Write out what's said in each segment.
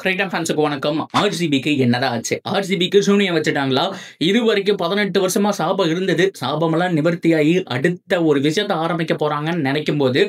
Cricket ஃபேன்ஸுக்கு வணக்கம். ஆர்சிபிக்கு என்னதான் ஆச்சு? ஆர்சிபிக்கு சூனியம் வச்சுட்டாங்களா? இது வரைக்கும் 18 வருஷமா சாபம் இருந்தது. சாபமெல்லாம் நிவர்த்தியாகி அடுத்த ஒரு விஷயத்தை ஆரம்பிக்க போறாங்கன்னு நினைக்கும் போது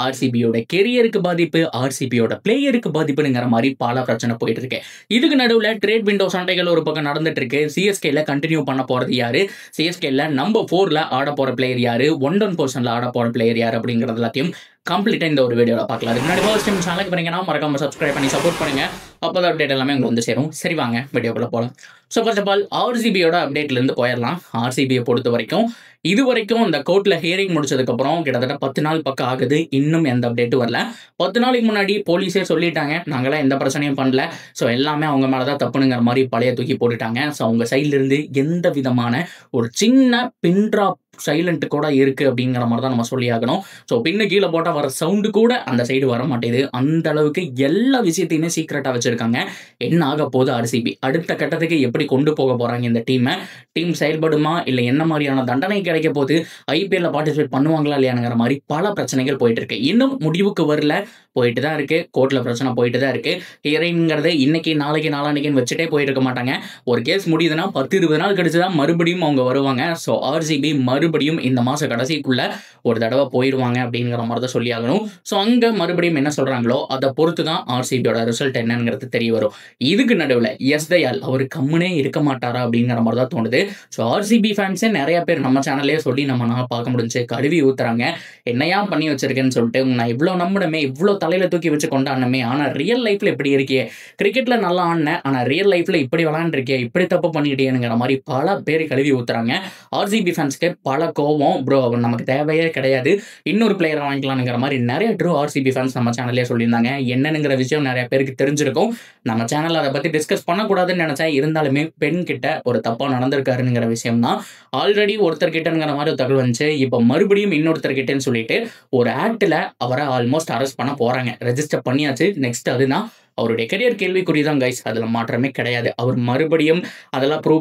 ஆர்சிபியோட கெரியருக்கு பாதிப்பு, ஆர்சிபியோட பிளேயருக்கு பாதிப்புங்கிற மாதிரி பல பிரச்சனை போயிட்டு இருக்கு. இதுக்கு நடுவில் ட்ரேட் விண்டோ சண்டைகள் ஒரு பக்கம் நடந்துட்டு இருக்கு. சிஎஸ்கேல கண்டினியூ பண்ண போறது யாரு, சிஎஸ்கேல நம்பர் 4ல ஆட போற பிளேயர் யாரு, 1-down பொசிஷன்ல ஆட போற பிளேயர் யாரு அப்படிங்கிறது எல்லாத்தையும் கம்ப்ளீட்டா இந்த ஒரு வீடியோல பார்க்கலாம். அதுக்கு முன்னாடி ஃபர்ஸ்ட் டைம் சேனலுக்கு வரீங்கன்னா மறக்காம சப்ஸ்கிரைப் பண்ணி சப்போர்ட் பண்ணுங்க. அப்போதான் அப்டேட் எல்லாமே உங்களுக்கு வந்து சேரும். சரி வாங்க வீடியோக்குள்ள போகலாம். ஸோ ஃபர்ஸ்ட் ஆஃப் ஆல் ஆர்சிபியோட அப்டேட்ல இருந்து போயிடலாம். ஆர்சிபியை பொறுத்த வரைக்கும் இது வரைக்கும் இந்த கோர்ட்ல ஹியரிங் முடிச்சதுக்கப்புறம் கிட்டத்தட்ட 10 நாள் பக்கம் ஆகுது. இன்னும் எந்த அப்டேட்டும் வரல. 10 நாளைக்கு முன்னாடி போலீஸே சொல்லிட்டாங்க, நாங்களாம் எந்த பிரச்சனையும் பண்ணல, ஸோ எல்லாமே அவங்க மேலதான் தப்புனுங்கிற மாதிரி பழைய தூக்கி போட்டுட்டாங்க. ஸோ அவங்க சைட்ல இருந்து எந்த விதமான ஒரு சின்ன பின் ட்ராப் சைலண்ட் கூட இருக்கு அப்படிங்கிற மாதிரி தான் நம்ம சொல்லி ஆகணும். ஸோ பின்னு கீழே போட்டால் வர சவுண்டு கூட அந்த சைடு வர மாட்டேது. அந்த அளவுக்கு எல்லா விஷயத்தையுமே சீக்கிரட்டா வச்சிருக்காங்க. என்ன ஆக போகுது ஆர்சிபி, அடுத்த கட்டத்துக்கு எப்படி கொண்டு போக போறாங்க இந்த டீம் செயல்படுமா இல்லை என்ன மாதிரியான தண்டனை கிடைக்க போது, ஐபிஎல்ல பார்ட்டிசிபேட் பண்ணுவாங்களா இல்லையாங்கிற மாதிரி பல பிரச்சனைகள் போயிட்டு இருக்கு. இன்னும் முடிவுக்கு வரல, போயிட்டு தான் இருக்கு. கோர்ட்ல பிரச்சனை போயிட்டு தான் இருக்கு. ஹியரிங்கிறது இன்னைக்கு நாளைக்கு நாளான்னைக்குன்னு வச்சுட்டே போயிட்டு இருக்க மாட்டாங்க. ஒரு கேஸ் முடியுதுன்னா 10-20 நாள் கழிச்சுதான் மறுபடியும் அவங்க வருவாங்க. ஸோ ஆர்சிபி மறுபடியும் இந்த மாச கடைசிக்குள்ள ஒரு தடவை போயிடுவாங்க அப்படிங்கிற மாதிரி தான் சொல்லி ஆகணும். ஸோ அங்க மறுபடியும் என்ன சொல்றாங்களோ அதை பொறுத்து தான் ஆர்சிபியோட ரிசல்ட் என்னங்கிறது தெரிய வரும். இதுக்கு நடுவில் எஸ் தயால் அவர் கம்முனே இருக்க மாட்டாரா அப்படிங்கிற மாதிரி தான் தோணுது. ஸோ ஆர்சிபி ஃபேன்ஸே நிறைய பேர் நம்ம சேனல்லே சொல்லி நம்ம பார்க்க முடிஞ்சு கழுவி ஊத்துறாங்க. என்னையா பண்ணி வச்சிருக்கேன்னு சொல்லிட்டு, நான் இவ்வளோ நம்பினமே, இவ்வளோ தலையில தூக்கி வச்சு கொண்டாடணுமே, ஆனா ரியல் லைஃப்ல இப்படி இருக்கே, கிரிக்கெட்ல நல்லா ஆடினேன் ஆனா ரியல் லைஃப்ல இப்படி விளாண்டுருக்கே, இப்படி தப்பு பண்ணிக்கிட்டேங்கிற மாதிரி பல பேர் கழுவி ஊத்துறாங்க. ஆர்சிபி ஃபேன்ஸ்க்கு பல கோவம். ப்ரோ நமக்கு தேவையே கிடையாது, இன்னொரு பிளேயரை வாங்கிக்கலாம்ங்கிற மாதிரி நிறைய ட்ரூ ஆர்சிபி ஃபேன்ஸ் நம்ம சேனல்லே சொல்லியிருந்தாங்க. என்னங்கிற விஷயம் நிறைய பேருக்கு தெரிஞ்சிருக்கும். நம்ம சேனல் அதை பத்தி டிஸ்கஸ் பண்ணக்கூடாதுன்னு நினைச்சேன். இருந்தாலுமே பெண் கிட்ட ஒரு தப்பா நடந்திருக்காருங்கிற விஷயம் தான். ஆல்ரெடி ஒருத்தர் கிட்டங்கிற மாதிரி ஒரு தகவல் வந்துச்சு. இப்போ மறுபடியும் இன்னொருத்தர் கிட்டன்னு சொல்லிட்டு ஒரு ஆக்ட்ல அவரை ஆல்மோஸ்ட் அரெஸ்ட் பண்ண போறாங்க. ரெஜிஸ்டர் பண்ணியாச்சு. நெக்ஸ்ட் அதுதான் அவருடைய கெரியர் கேள்விக்குறிதான் கைஸ், அதுல மாற்றமே கிடையாது. அவர் மறுபடியும் அதெல்லாம் ப்ரூவ்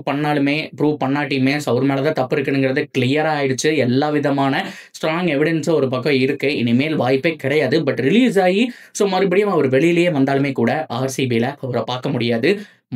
பண்ணாட்டியுமே அவர் மேலதான் தப்பு இருக்குங்கிறது கிளியரா ஆயிடுச்சு. எல்லா விதமான ஸ்ட்ராங் எவிடன்ஸும் ஒரு பக்கம் இருக்கு. இனிமேல் வாய்ப்பே கிடையாது. பட் ரிலீஸ் ஆகி ஸோ மறுபடியும் அவர் வெளியிலேயே வந்தாலுமே கூட ஆர்சிபியில அவரை பார்க்க முடியாது.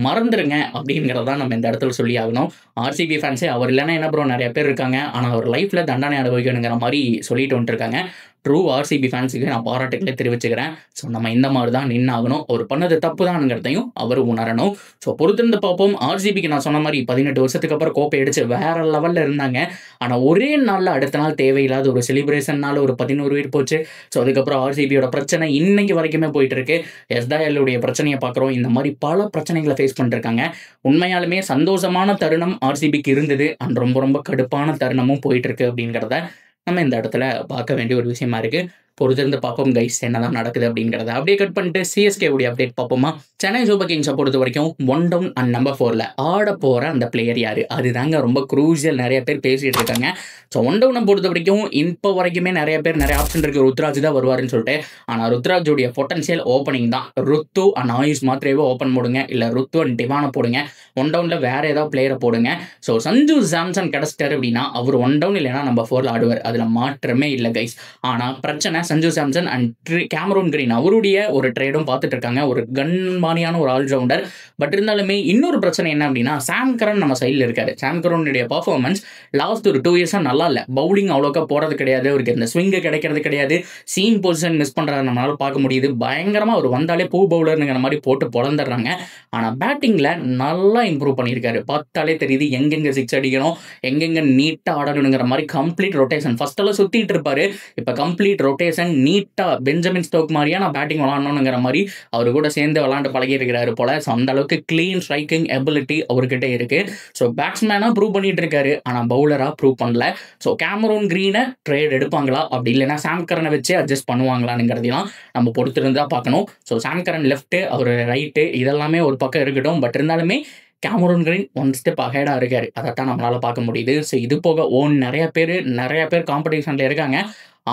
மறந்துருங்க அப்படிங்கிறதான் நம்ம இந்த இடத்துல சொல்லி ஆகணும். ஆர்சிபி ஃபேன்ஸே அவர் இல்லைன்னா என்ன ப்ரோ நிறைய பேர் இருக்காங்க, ஆனால் அவர் லைஃப்ல தண்டனை அனுபவிக்கணுங்கிற மாதிரி சொல்லிட்டு வந்துருக்காங்க. ட்ரூ ஆர்சிபி ஃபேன்ஸுக்கு நான் பாராட்டுக்களை தெரிவிச்சுக்கிறேன். ஸோ நம்ம இந்த மாதிரி தான் நின்னாகணும். அவர் பண்ணது தப்பு தான்ங்கிறதையும் அவர் உணரணும். ஸோ பொறுத்திருந்து பார்ப்போம். ஆர்சிபிக்கு நான் சொன்ன மாதிரி 18 வருஷத்துக்கு அப்புறம் கோப்பை அடிச்சு வேற லெவலில் இருந்தாங்க. ஆனால் ஒரே நாளில் அடுத்த நாள் தேவையில்லாத ஒரு செலிப்ரேஷன்னால ஒரு 11 உயிர் போச்சு. ஸோ அதுக்கப்புறம் ஆர்சிபியோட பிரச்சனை இன்னைக்கு வரைக்குமே போயிட்டு இருக்கு. எஸ்தாயலுடைய பிரச்சனையை பார்க்குறோம். இந்த மாதிரி பல பிரச்சனைகளை ஃபேஸ் பண்ணிருக்காங்க. உண்மையாலுமே சந்தோஷமான தருணம் ஆர்சிபிக்கு இருந்தது, அண்ட் ரொம்ப ரொம்ப கடுப்பான தருணமும் போயிட்டு இருக்கு அப்படிங்கிறத நம்ம இந்த இடத்துல பார்க்க வேண்டிய ஒரு விஷயமா இருக்கு. பொறுத்திருந்து பார்ப்போம் கைஸ் என்னதான் நடக்குது அப்படிங்கிறத. அப்படியே கட் பண்ணிட்டு சிஎஸ்கே உடைய அப்டேட் பார்ப்போமா. சென்னை சூப்பர் கிங்ஸை பொறுத்த வரைக்கும் 1-down அண்ட் நம்பர் 4ல ஆட போற அந்த பிளேயர் யாரு, அதுதாங்க ரொம்ப குரூசியல். நிறைய பேர் பேசிட்டு இருக்காங்க. ஸோ 1-down பொறுத்த வரைக்கும் இப்போ வரைக்குமே நிறைய பேர் நிறைய ஆப்ஷன் இருக்கு. ருத்ராஜ் தான் வருவாருன்னு சொல்லிட்டு, ஆனால் ருத்ராஜுடைய பொட்டன்ஷியல் ஓப்பனிங் தான். ருத்து அண்ட் ஆயுஷ் மாத்திரவே ஓப்பன் போடுங்க, இல்லை ருத்து அண்ட் டிவானை போடுங்க. 1-downல வேற ஏதாவது பிளேயரை போடுங்க. ஸோ சஞ்சு சாம்சன் கிடைச்சிட்டாரு அப்படின்னா அவர் 1-down இல்லைன்னா நம்பர் 4ல ஆடுவார், அதுல மாற்றமே இல்லை கைஸ். ஆனால் பிரச்சனை Sanju Samson and Cameron Green அவருடைய ஒரு ட்ரேடும் பார்த்துட்டு இருக்காங்க. ஒரு கன்மானியான ஒரு ஆல்ரவுண்டர். பட் இருந்தாலுமே இன்னொரு பிரச்சனை என்ன அப்படின்னா, சாம் கரன் நம்ம சைடில் இருக்காரு. சாம் கரனுடைய பர்ஃபார்மன்ஸ் லாஸ்ட் ஒரு 2 இயர்ஸாக நல்லா இல்லை. பவுலிங் அவ்வளோக்கா போறது கிடையாது, அவருக்கு இந்த ஸ்விங்கு கிடைக்கிறது கிடையாது, சீன் பொசிஷன் மிஸ் பண்றதை நம்மளால பார்க்க முடியுது. பயங்கரமா அவர் வந்தாலே பூ பவுலருங்கிற மாதிரி போட்டு பொழந்துடுறாங்க. ஆனால் பேட்டிங்ல நல்லா இம்ப்ரூவ் பண்ணியிருக்காரு. பார்த்தாலே தெரியுது எங்கெங்க சிக்ஸ் அடிக்கணும், எங்கெங்க நீட்டாக ஆடணுங்கிற மாதிரி கம்ப்ளீட் ரொட்டேஷன். ஃபர்ஸ்ட் எல்லாம் சுத்திட்டு இருப்பாரு, இப்போ கம்ப்ளீட் ரொட்டேஷன் நீட்டா பெஞ்சமின் ஸ்டோக் மாதிரியா நான் பேட்டிங் விளாடணுங்கிற மாதிரி அவரு கூட சேர்ந்து விளாண்டு பழகி இருக்கிறாரு போல. ஸோ அந்த அளவுக்கு கிளீன் ஸ்ட்ரைக்கிங் எபிலிட்டி அவர்கிட்ட இருக்கு. ஸோ பேட்ஸ்மேனா ப்ரூவ் பண்ணிட்டு இருக்காரு, ஆனால் பவுலரா ப்ரூவ் பண்ணல. ஸோ கேமரூன் கிரீனை ட்ரேட் எடுப்பாங்களா, அப்படி இல்லைன்னா சாம் கரனை வச்சு அட்ஜஸ்ட் பண்ணுவாங்களாங்கிறதையும் நம்ம பொறுத்திருந்தா பார்க்கணும். ஸோ சாம் கரன் லெஃப்ட், அவர் ரைட்டு, இதெல்லாமே ஒரு பக்கம் இருக்கட்டும். பட் இருந்தாலுமே கேமரூன் கிரீன் 1 ஸ்டெப் அஹெடா இருக்காரு, அதைத்தான் நம்மளால பார்க்க முடியுது. ஸோ இது போக நிறைய பேர் காம்படிஷன்ல இருக்காங்க.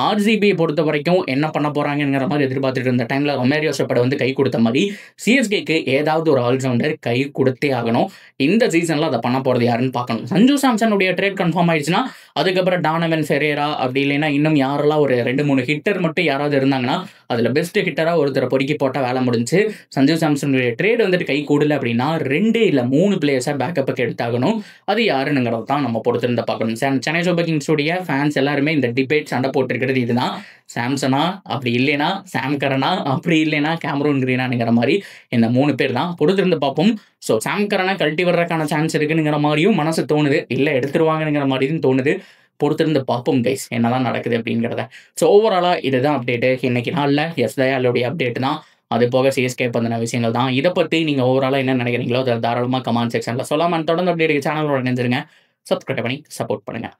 ஆர்சிபியை பொறுத்த வரைக்கும் என்ன பண்ண போறாங்கிற மாதிரி எதிர்பார்த்துட்டு இருந்த டைம்ல ரொமேரியோ ஷெப்பர்ட் வந்து கை கொடுத்த மாதிரி சிஎஸ்கேக்கு ஏதாவது ஒரு ஆல்ரவுண்டர் கை கொடுத்தே ஆகணும். இந்த சீசன்ல அதை பண்ண போறது யாருன்னு பார்க்கணும். சஞ்சு சாம்சனுடைய ட்ரேட் கன்ஃபார்ம் ஆயிடுச்சுன்னா அதுக்கப்புறம் டானவன் ஃபெரேரா அப்படி இல்லைன்னா இன்னும் யாரெல்லாம் ஒரு 2-3 ஹிட்டர் மட்டும் யாராவது இருந்தாங்கன்னா அதில் பெஸ்ட் ஹிட்டராக ஒருத்தரை பொறுக்கி போட்டால் வேலை முடிஞ்சு. சஞ்சு சாம்சனுடைய ட்ரேட் வந்துட்டு கை கூடல அப்படின்னா 2 இல்ல 3 பிளேயர்ஸை பேக்கப்புக்கு எடுத்தாகணும். அது யாருன்னுங்கிறது தான் நம்ம பொறுத்திருந்த பார்க்கணும். சென்னை சூப்பர் கிங்ஸுடைய ஃபேன்ஸ் எல்லாருமே இந்த டிபேட் சண்டை போட்டிருக்கிறது இதுதான். சாம்சனா, அப்படி இல்லைனா சாம் கரனா, அப்படி இல்லைனா கேமரூன் கிரீனானுங்கிற மாதிரி இந்த 3 பேர் தான். பொறுத்திருந்து பார்ப்போம். ஸோ சாம் கரனை கழட்டி வர்றதுக்கான சான்ஸ் இருக்குங்கிற மாதிரியும் மனசு தோணுது, இல்லை எடுத்துருவாங்கங்கிற மாதிரியும் தோணுது. பொறுத்திருந்து பார்ப்போம் கைஸ் என்னதான் நடக்குது அப்படிங்கிறத. ஸோ ஓவராலாக இதுதான் அப்டேட்டு இன்னைக்கு நாளில். எஸ் தயாளுடைய அப்டேட் தான். அது போக சிஎஸ்கே பற்றின விஷயங்கள் தான். இதை பற்றி நீங்கள் ஓவராலாக என்ன நினைக்கிறீங்களோ அதை தாராளமாக கமெண்ட் செக்ஷனில் சொல்லாமல் தொடர்ந்து அப்டேட்டுக்கு சேனலோட நினைஞ்சிருங்க. சப்ஸ்கிரைப் பண்ணி சப்போர்ட் பண்ணுங்கள்.